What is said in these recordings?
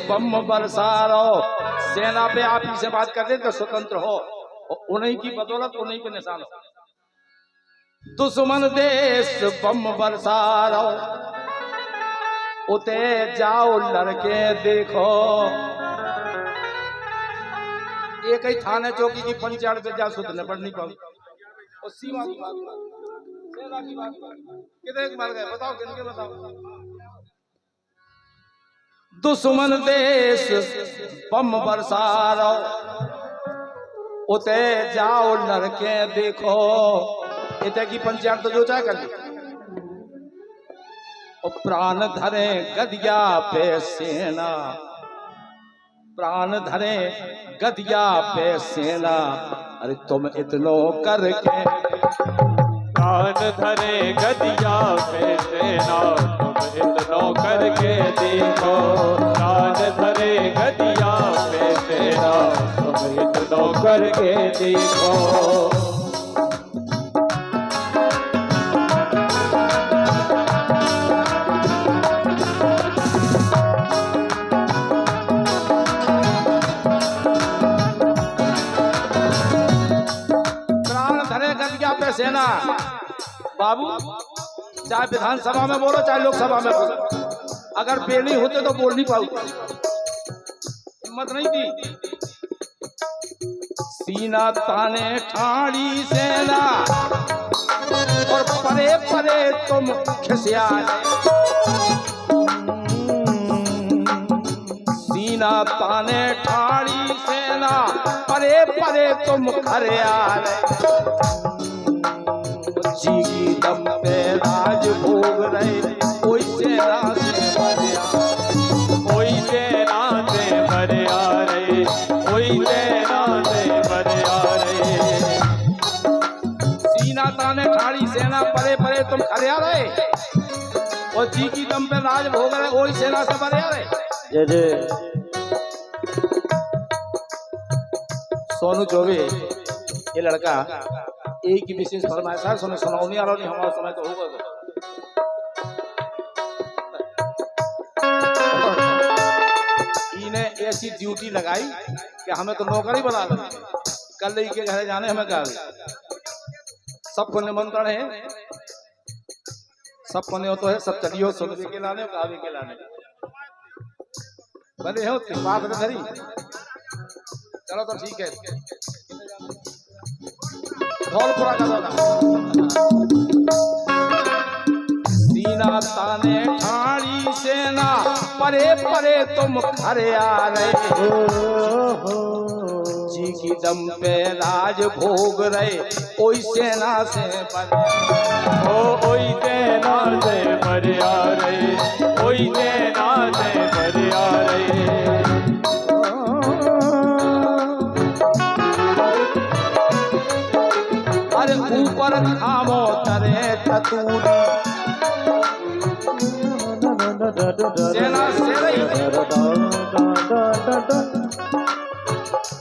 बम बरसा रहो। सेना पे आप ही से बात करते तो स्वतंत्र हो, उन्हीं की बदौलत उन्हीं के निशान हो। दुश्मन देश बम बरसा रहो, उते जाओ लड़के देखो। एक ही थाने चौकी की पंचायत पे जा सुधरने पड़ नहीं पाओ। और सीमा की बात सेना की बात कितने मर गए बताओ, किनके बताओ। दुश्मन देश बम बरसा रहो, उते जाओ लड़के देखो। इतने की पंचायत तो जो चाहे कर ली। और प्राण धरे गदिया पे सेना, प्राण धरे गदिया पे सेना। अरे तुम इतनो करके प्राण धरे गदिया पे सेना, तुम इतनो करके देखो। प्राण धरे गदिया पे सेना, तुम इतनो करके देखो। सेना बाबू, चाहे विधानसभा में बोलो चाहे लोकसभा में बोलो, अगर बेली होते तो बोल नहीं पाओ, हिम्मत नहीं थी। सीना ताने ठाड़ी सेना, और परे परे तुम खिसियाए। सीना ताने ठाड़ी सेना, परे परे तुम खरियाए। जी की दम पे राज भोग रहे, कोई सेना से मरिया, कोई सेना से मरिया रे, कोई सेना से मरिया रे। सीना ताने ठाड़ी सेना, परे परे तुम खरिया रहे, और जी की दम पे राज भोग रहे, कोई सेना से मरिया रहे। जय जय। सोनू चौबे ये लड़का एक ही विशेष फरमाइश है, सुनो सुनाओ नहीं आ रहा, नहीं हमारा समय तो होगा। इन्हें ऐसी ड्यूटी लगाई कि हमें तो नौकरी बना दे, कल के घर जाने हमें कहा। सबको निमंत्रण है, सबको नहीं तो है, सब चलियो सुनने के लाने और गावे के लाने बने हो बात धरी। चलो तो ठीक है, धौलपुरा का दौरा। सीना ताने ठाड़ी सेना, परे परे तुम खरे आ रहे हो। जी की दम पे राज भोग रहे, कोई सेना से मरे हो, कोई सेना से मरिया रे, कोई सेना से मरिया रे। अरे ऊपर खामो तरे ततूरी, सेना से रही।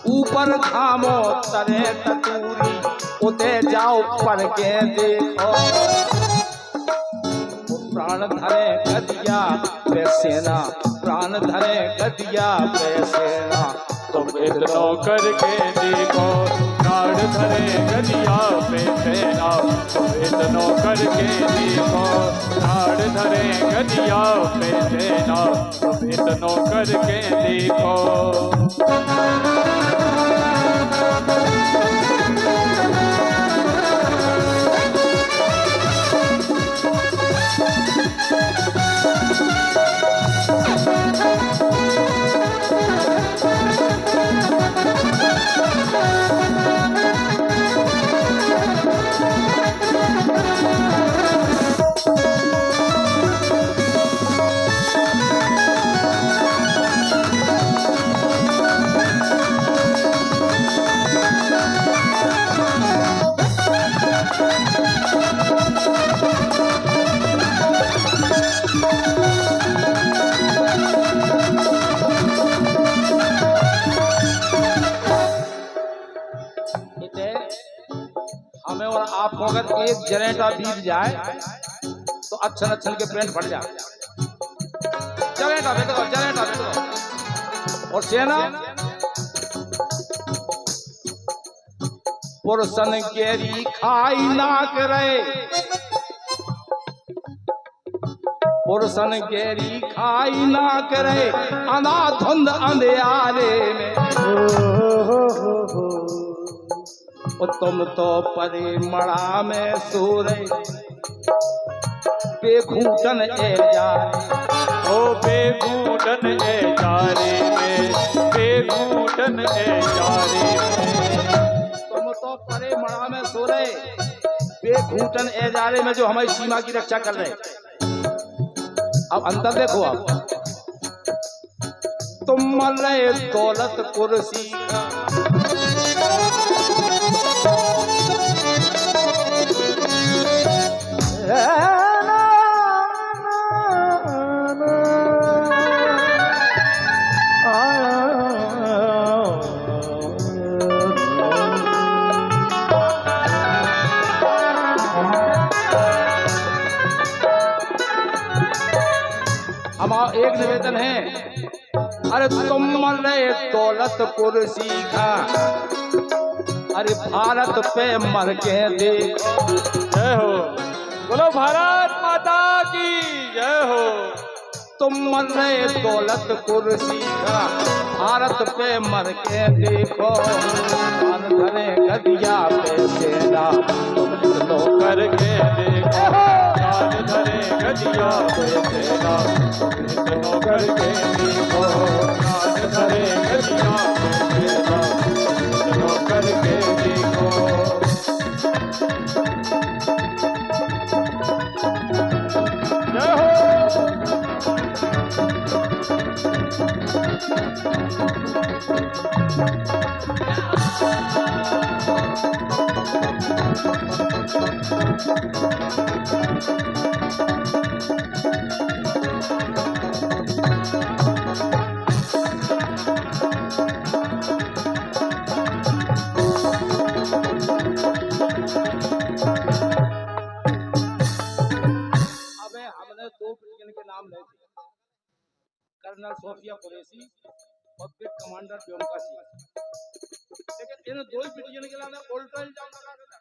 ऊपर खामो तरे ततूरी, उते जाओ पर के देखो। प्राण धरे गदिया पे सेना, प्राण धरे गदिया पे सेना। तुम इतनो करके देखो, प्राण धरे गदिया पे सेना। तुम इतनो करके देखो, प्राण धरे गदिया पे सेना। तुम इतनो करके देखो। हमें और आपको अगर एक जनेटा बीत जाए तो अच्छन अच्छन के पेंट फट जाए। जनेटा बेटो, जनेटा बेटो। और सेना पुरुषन केरी खाई ना करे, पुरुषन केरी खाई ना करे, अनाधुंध अंधियारे में। तुम तो परे मड़ा में सोरे, बेघूटन ए जारे, ओ बेघूटन ए जारे में, बेघूटन ए जारे में। तुम तो परे मड़ा में सो रहे, बेघूटन ए जारे में, जो हमारी सीमा की रक्षा कर रहे। अब अंतर देखो आप, तुम मर रहे दौलत कुर्सी का, हमारा एक निवेदन है, अरे तुम मर रहे दौलत कुर्सी का, अरे भारत पे मर के देखो। जय हो, बोलो भारत माता की जय हो। तुम मर रहे दौलत कुर्सी का, भारत पे मर के देखो। मान धरे गदिया पे सेना, तुम लो करके देखो, मान धरे गदिया पे सेना, तुम करके देखो, मान धरे गदिया पे सेना, तुम करके देखो। जय हो। कर्नल सोफिया कुरैशी और ब्रिगेड कमांडर व्योमका सिंह, लेकिन इन दो ही पिटियन के लिए उल्टा इल्जाम लगा देता।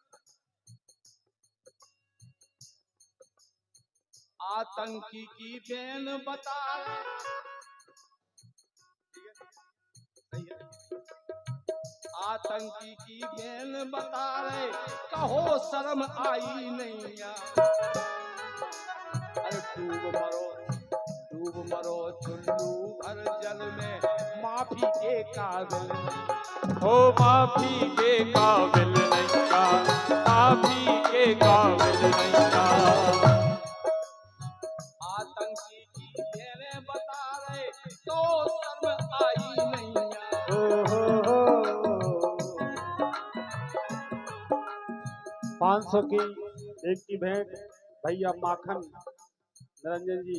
आतंकी की बेन बता, आतंकी की बेन बता रहे, कहो शर्म आई नहीं। अरे डूब मरो चुल्लू भर जल में, माफी के काबिल हो, माफी के काबिल नहीं का, माफी के काबिल नहीं का। आतंकी की बेने बता रहे, तो शर्म आई नहीं। 500 की एक की भेंट भैया माखन निरंजन जी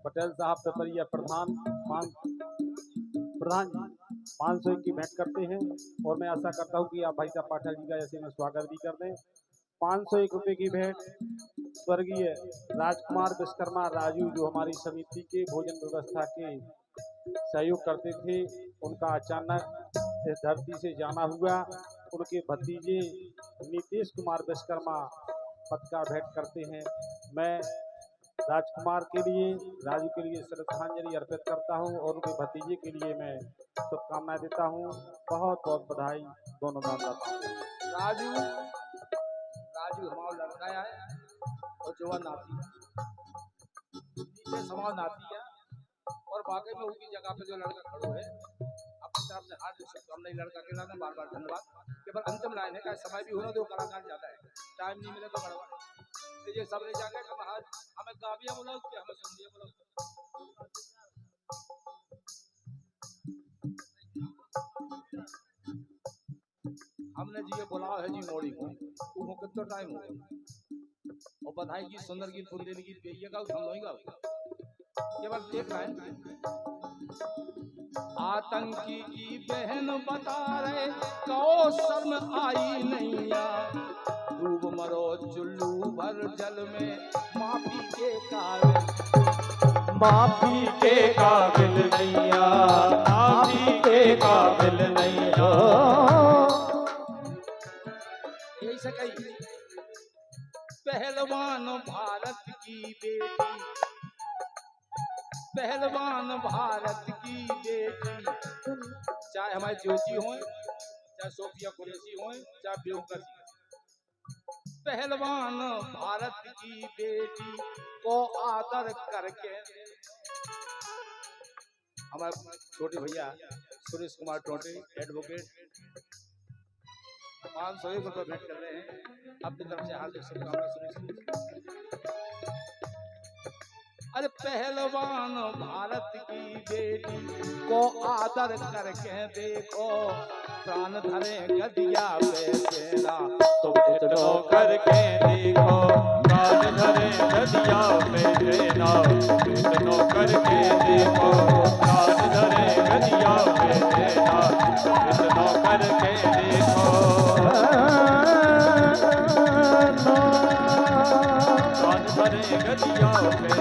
पटेल साहब पेपरिया प्रधान जी 500 की भेंट करते हैं। और मैं आशा करता हूं कि आप भाई साहब पाठक जी का ऐसे में स्वागत भी कर दें। 501 रुपये की भेंट स्वर्गीय राजकुमार विश्वकर्मा राजू, जो हमारी समिति के भोजन व्यवस्था के सहयोग करते थे, उनका अचानक इस धरती से जाना हुआ। उनके भतीजे नीतीश कुमार विश्वकर्मा पदकार भेंट करते हैं। मैं राजकुमार के लिए, राजू के लिए श्रद्धांजलि अर्पित करता हूं और उनके भतीजे के लिए मैं शुभकामनाएं देता हूं। बहुत बहुत बधाई दोनों दानदाताओं को। राजू हमारा लड़का है और जवान नाती है, नीचे समाज नाती है, और बाकी में उनकी जगह पे जो लड़का खड़ो है अपनी तरफ से हार्दिक शुभकामनाएं। लड़का के लिए बार बार धन्यवाद। केवल अंतिम लाइन है, समय भी होना दो, कलाकार ज्यादा है, टाइम नहीं मिले तो गड़बड़। ये सब ले जाके हमें गाबिया बोला, हमें सुनिए बोला। हमने जी ये बोला है जी मोड़ी को, वो कितना टाइम हो गया, और बधाई की सुंदर गीत बुंदेली गीत गईएगा, हम लोग केवल एक लाइन। आतंकी की बहन बता रहे, कहो शर्म आई नैया, डूब मरो चुल्लू भर जल में, माफी के काबिल, माफी के काबिल नैया, माफी काबिल नहीं हो। यही से कही पहलवान भारत की बेटी, पहलवान भारत की बेटी, चाहे हमारी ज्योति हो, चाहे सोफिया कुरैशी हो, चाहे बेवकूफ, पहलवान भारत की बेटी को आदर करके। हमारे छोटे भैया सुरेश कुमार टोटे एडवोकेट 501 रुपये भेंट कर रहे हैं, अपनी तरफ से हार्दिक शुभकामनाएं सुरेश। अरे पहलवान भारत की बेटी को आदर करके देखो, प्राण धरे गदिया पे सेना तो इतनो करके देखो, प्राण धरे गदिया पे सेना, इतनो करके देखो, प्राण धरे गदिया पे सेना, इतनो करके देखो, प्राण धरे गदिया पे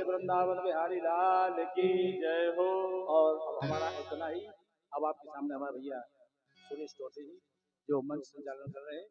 वृंदावन बिहारी लाल की जय हो। और अब हमारा इतना ही। अब आपके सामने हमारे भैया सुरेश टोटे जी जो मंच संचालन कर रहे हैं।